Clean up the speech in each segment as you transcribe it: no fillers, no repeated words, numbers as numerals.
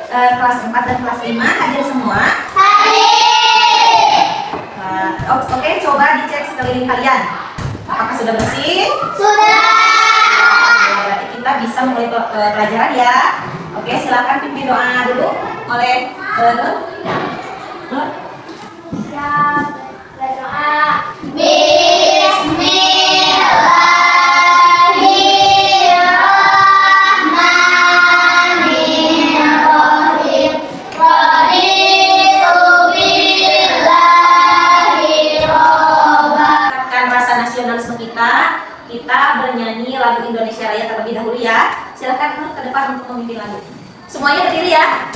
kelas 4 dan kelas 5 hadir semua? Oke, coba dicek sekeliling kalian. Apakah sudah bersih? Sudah. Berarti kita bisa mulai pelajaran ya. Oke, silakan pimpin doa dulu oleh Nur. Siap. Berdoa. Bismillahirrahmanirrahim. Raditu billahi robba. Meningkatkan rasa nasionalisme kita bernyanyi lagu Indonesia Raya terlebih dahulu ya. Silakan Nur ke depan untuk memimpin lagu. Semuanya berdiri ya.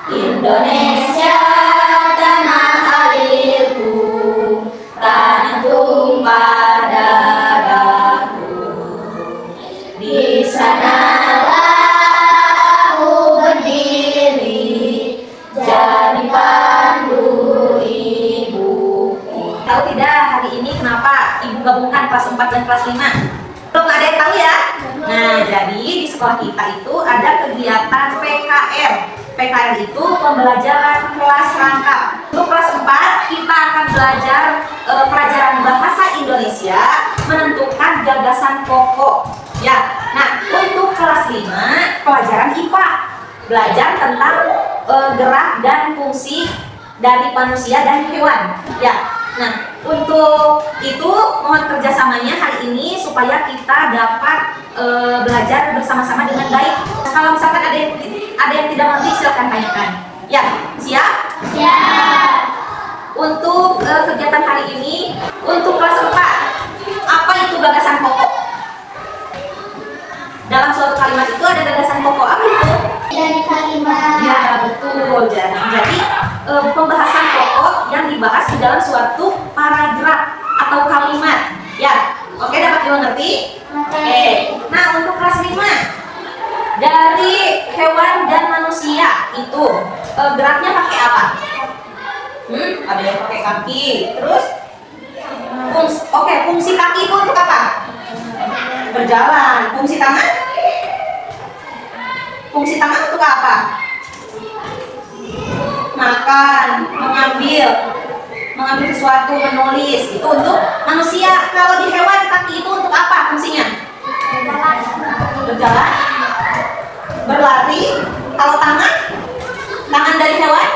Indonesia tanah airku, tanah tumpah darahku. Di sanalah aku berdiri, jadi pandu ibuku. Tahu tidak hari ini kenapa ibu gabungkan kelas 4 dan kelas 5? Belum ada yang tahu ya? Nah, jadi di sekolah kita itu ada kegiatan PKR. PKR itu pembelajaran kelas rangkap. Untuk kelas 4 kita akan belajar pelajaran bahasa Indonesia, menentukan gagasan pokok. Ya. Nah, untuk kelas 5 pelajaran IPA. Belajar tentang gerak dan fungsi dari manusia dan hewan. Ya. Nah, untuk itu mohon kerjasamanya hari ini supaya kita dapat belajar bersama-sama dengan baik. Kalau misalkan ada yang tidak mengerti silakan tanyakan. Ya, siap? Siap. Untuk kegiatan hari ini untuk kelas 4, apa itu gagasan pokok? Dalam suatu kalimat itu ada gagasan pokok. Apa itu? Dari kalimat. Ya, betul. Jadi pembahasan pokok yang dibahas di dalam suatu paragraf atau kalimat. Ya, oke, dapat dimengerti? Oke. Nah, untuk kelas 5 dari hewan dan manusia itu geraknya pakai apa? Ada yang pakai kaki. Terus fungsi kaki itu untuk apa? Berjalan. Fungsi tangan? Fungsi tangan untuk apa? Makan, mengambil sesuatu, menulis. Itu untuk manusia. Kalau di hewan kaki itu untuk apa fungsinya? Berjalan, berlari. Kalau tangan dari hewan?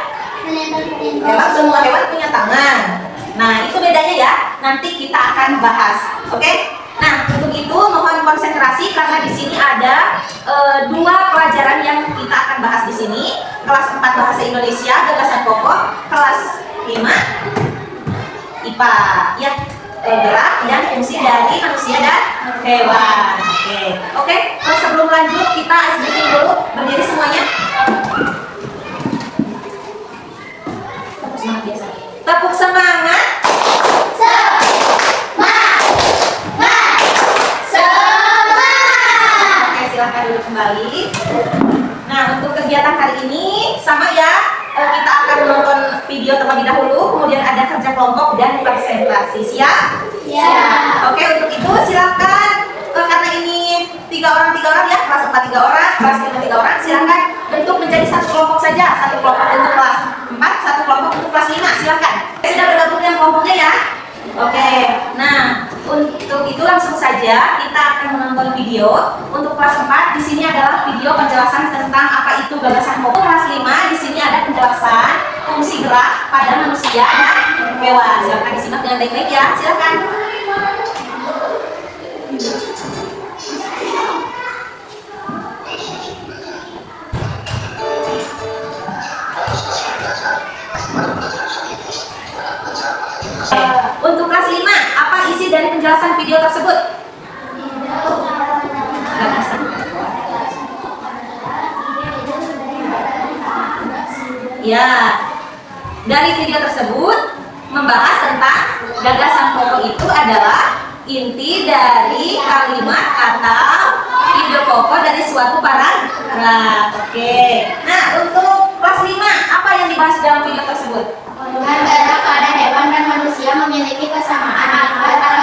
Semua hewan punya tangan. Nah, itu bedanya ya. Nanti kita akan bahas. Oke? Nah, untuk itu mohon konsentrasi karena di sini ada dua pelajaran yang kita akan bahas di sini. Kelas 4 Bahasa Indonesia, gagasan pokok. Kelas 5 IPA. Ya, gerak dan fungsi dari manusia dan hewan. Oke. Sebelum lanjut kita ice breaking dulu. Berdiri semuanya. Tepuk semangat biasa. Tepuk semangat. Silahkan duduk kembali. Nah, untuk kegiatan hari ini sama ya, kita akan menonton video terlebih dahulu, kemudian ada kerja kelompok dan presentasi. Siap? Siap. Oke, untuk itu silakan karena ini 3 orang ya, kelas 4 3 orang, kelas 5 3 orang, silakan bentuk menjadi satu kelompok saja, satu kelompok untuk kelas 4, satu kelompok untuk kelas 5. Silakan. Sudah bergabung dengan kelompoknya ya? Oke, nah untuk itu langsung saja kita akan menonton video. Untuk kelas 4 di sini adalah video penjelasan tentang apa itu gagasan pokok. Kelas 5 di sini ada penjelasan fungsi gerak pada manusia dan hewan. Silakan disimak dengan baik-baik ya. Silakan. Untuk kelas 5, apa isi dari penjelasan video tersebut? Ya, dari video tersebut membahas tentang gagasan pokok itu adalah inti dari kalimat atau ide pokok dari suatu paragraf. Oke. Nah, untuk kelas 5, apa yang dibahas dalam video tersebut? Hubungan gerak pada hewan dan manusia memiliki kesamaan antara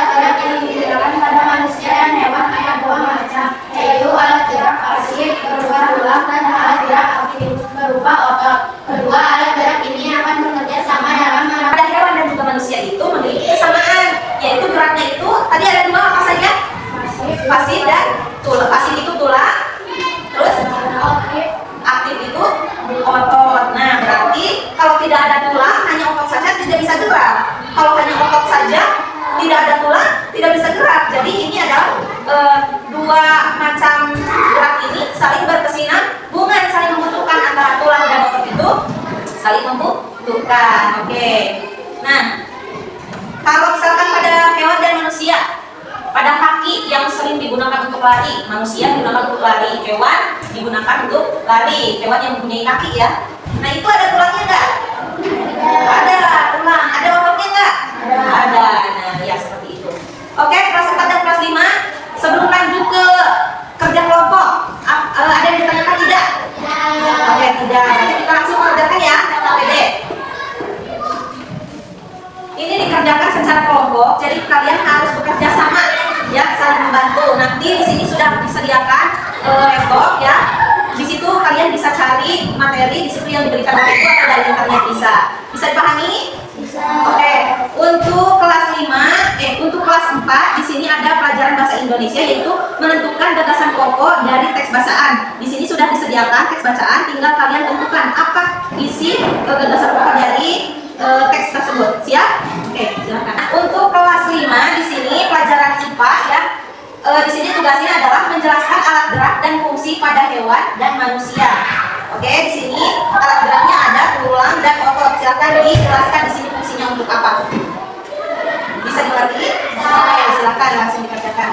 saja, tidak ada tulang, tidak bisa gerak. Jadi ini adalah dua macam gerak ini saling berkesinambungan, saling membutuhkan, antara tulang dan otot itu saling membutuhkan. Oke. Nah, kalau misalkan pada hewan dan manusia, pada kaki yang sering digunakan untuk lari, manusia digunakan untuk lari, hewan digunakan untuk lari, hewan yang mempunyai kaki ya. Nah, itu ada tulangnya nggak? Ada tulang. Ada ototnya nggak? Ada. Nah, ya seperti itu. Oke, kelas 4 dan kelas 5. Sebelum lanjut ke kerja kelompok, ada yang ditanyakan tidak? Oke, tidak. Nanti kita langsung mengerjakan ya, KPD. Ini dikerjakan secara kelompok, jadi kalian harus bekerja sama, ya, saling membantu. Nanti di sini sudah disediakan laptop, ya. Di situ kalian bisa cari materi di situ yang diberikan oleh ibu atau dari internet bisa. Bisa dipahami? Bisa. Oke. Untuk kelas 5, untuk kelas 4 di sini ada pelajaran bahasa Indonesia, yaitu menentukan gagasan pokok dari teks bacaan. Di sini sudah disediakan teks bacaan, tinggal kalian tentukan apa isi gagasan pokok dari teks tersebut. Siap? Oke, silakan. Untuk kelas 5 di sini pelajaran IPA, ya. Di sini tugasnya adalah menjelaskan alat gerak dan fungsi pada hewan dan manusia. Oke, di sini alat geraknya ada tulang dan otot. Silakan dijelaskan di sini fungsinya untuk apa. Bisa dimengerti? Oke, silakan langsung dikerjakan.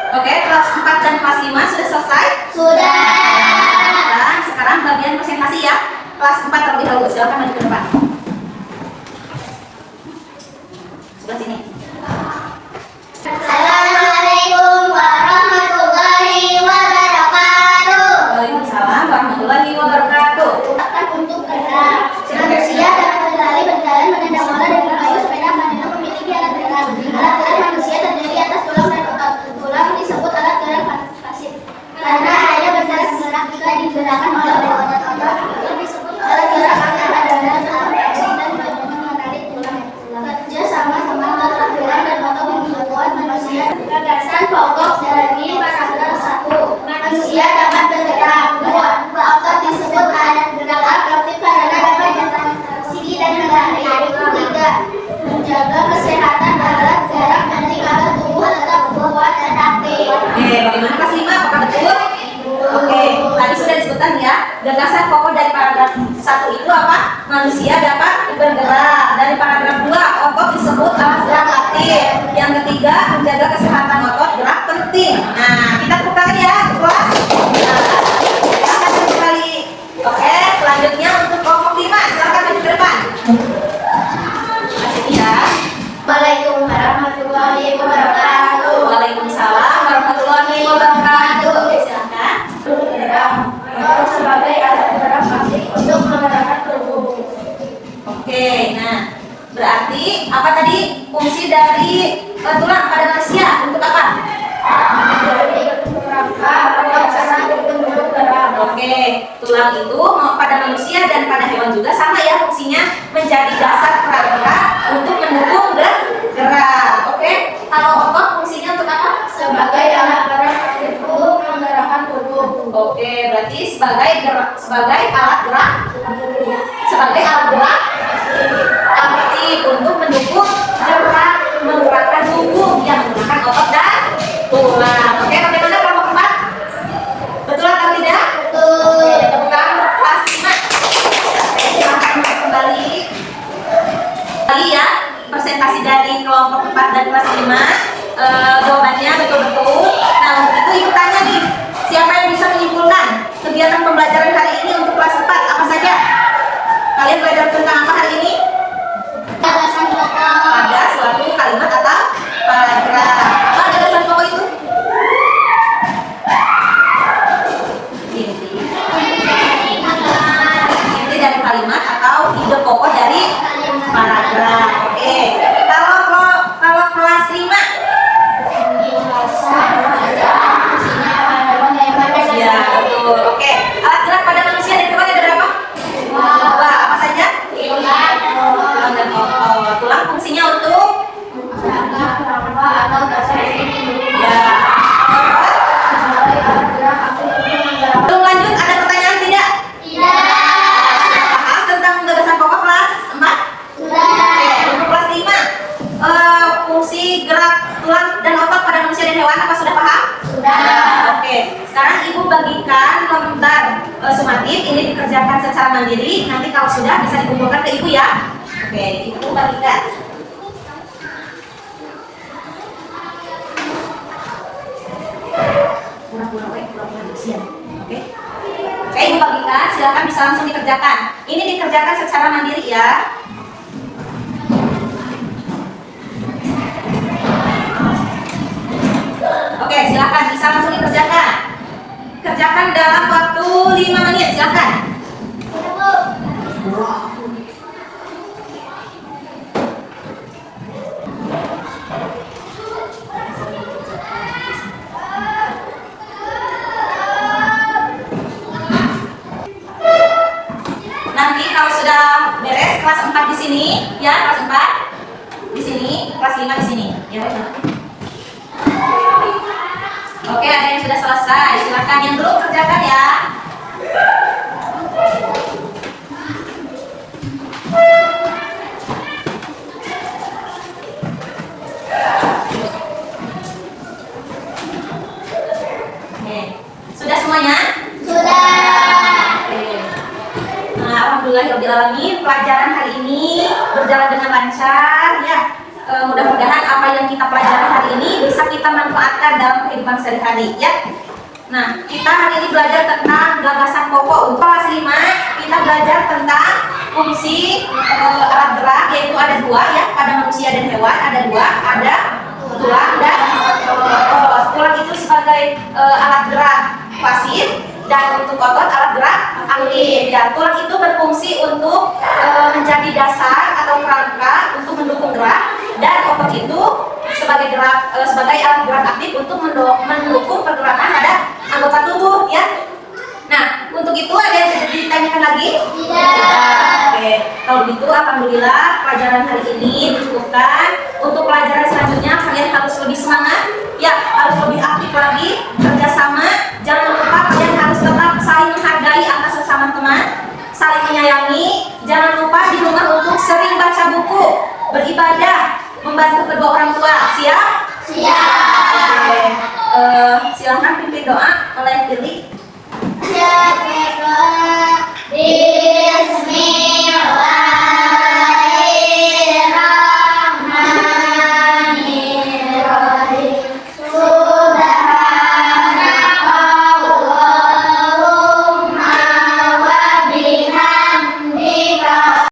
Oke, kelas 4 dan kelas 5 sudah selesai? Sudah. Nah, sekarang bagian presentasi ya. Kelas 4 terlebih dahulu, silakan maju ke depan. Sebelah sini. Assalamualaikum warahmatullahi wabarakatuh. Waalaikumsalam warahmatullahi wabarakatuh. Akan untuk gerak. Manusia dapat berlari, berjalan, menendang bola, dan bermain sepeda. Manusia memiliki alat gerak. Alat gerak manusia terdiri atas tulang dan otot. Tulang disebut alat gerak pasif karena hanya bergerak jika digerakkan oleh otot-otot. Otot disebut alat gerak karena adanya tulang pasif dan bagian menarik tulang. Kerja sama-sama antara tulang dan otot membuat manusia. Gagasan pokok dari paragraf 1. Manusia dapat bergerak. 2. Otot disebut alat gerak aktif karena dapat bertraksi dan berlari. 3. Menjaga kesehatan alat gerak nanti agar tubuh tetap kuat dan aktif. Oke, bagaimana kelas 5? Apakah betul? Oke, tadi sudah disebutkan ya. Gagasan pokok dari paragraf 1 itu apa? Manusia dapat bergerak. Dari paragraf 2, otot disebut alat gerak aktif. Yang ketiga, menjaga kesehatan otot gerak penting. Nah, kita tukar ya, kelas. Nah, silakan kembali. Oke, selanjutnya untuk kelompok 5, silakan maju ke depan. Masih ya. Assalamualaikum warahmatullahi wabarakatuh. Waalaikumsalam warahmatullahi wabarakatuh. Oke, silakan. Otot sebagai alat gerak aktif untuk menggerakkan tubuh. Oke, nah berarti apa tadi fungsi dari tulang pada manusia untuk apa? Oke, tulang itu pada manusia dan pada hewan juga sama ya, fungsinya menjadi dasar gerak untuk mendukung gerak. Oke, kalau otot fungsinya untuk apa? Sebagai alat gerak aktif untuk menggerakkan tubuh. Oke, berarti sebagai alat gerak aktif untuk mendukung gerak menggerakkan tubuh yang menggunakan otot dan tulang. Oke, bagaimana kelompok 4? Betul atau tidak? Betul. Bukan kelas 5. Silahkan kembali. Kembali ya, presentasi dari kelompok 4 dan kelas 5. Jawabannya betul-betul. Nah, untuk itu ibu tanya nih, siapa yang bisa menyimpulkan kegiatan pembelajaran hari ini untuk kelas 4 apa saja? Kalian belajar tentang apa hari ini? Gagasan pokok. Ada suatu kalimat atau paragraf. Apa gagasan pokok itu? Inti dari kalimat atau ide pokok dari paragraf. Oke. Kalau kelas 5 paham? Sudah. Oke, sekarang ibu bagikan lembar sumatif ini dikerjakan secara mandiri. Nanti kalau sudah bisa dikumpulkan ke ibu ya. Oke, ibu bagikan. Pura-pura siang. Oke. Oke, ibu bagikan. Silakan bisa langsung dikerjakan. Ini dikerjakan secara mandiri ya. Oke, silakan bisa langsung dikerjakan. Kerjakan dalam waktu 5 menit, silakan. Nanti kalau sudah beres kelas 4 di sini, ya kelas 4 di sini, kelas 5 di sini. Ya. Oke, ada yang sudah selesai. Silakan yang belum kerjakan ya. Oke. Sudah semuanya? Sudah. Oke. Nah, alhamdulillahirobbilalamin, pelajaran hari ini berjalan dengan lancar ya. Mudah-mudahan apa yang kita pelajari hari ini bisa kita manfaatkan dalam kehidupan sehari-hari ya. Nah, kita hari ini belajar tentang gagasan pokok. Untuk kelas 5 kita belajar tentang fungsi alat gerak, yaitu ada 2 ya, pada manusia dan hewan ada 2, ada tulang dan otot. Tulang itu sebagai alat gerak pasif dan untuk otot alat gerak aktif. Ya, tulang itu berfungsi untuk menjadi dasar atau kerangka untuk mendukung gerak, dan otot itu sebagai alat gerak aktif untuk mendukung pergerakan pada anggota tubuh ya. Nah, untuk itu ada yang ditanyakan lagi? Tidak. Oke, kalau gitu alhamdulillah pelajaran hari ini dicukupkan. Untuk pelajaran selanjutnya kalian harus lebih semangat ya, harus lebih aktif lagi, kerjasama. Jangan lupa kalian harus tetap saling menghargai atas sesama teman, saling menyayangi. Jangan lupa di rumah untuk sering baca buku, beribadah, membantu kedua orang tua. Siap? Siap. Oke. Silahkan pimpin doa oleh Lili. Siap, berdoa.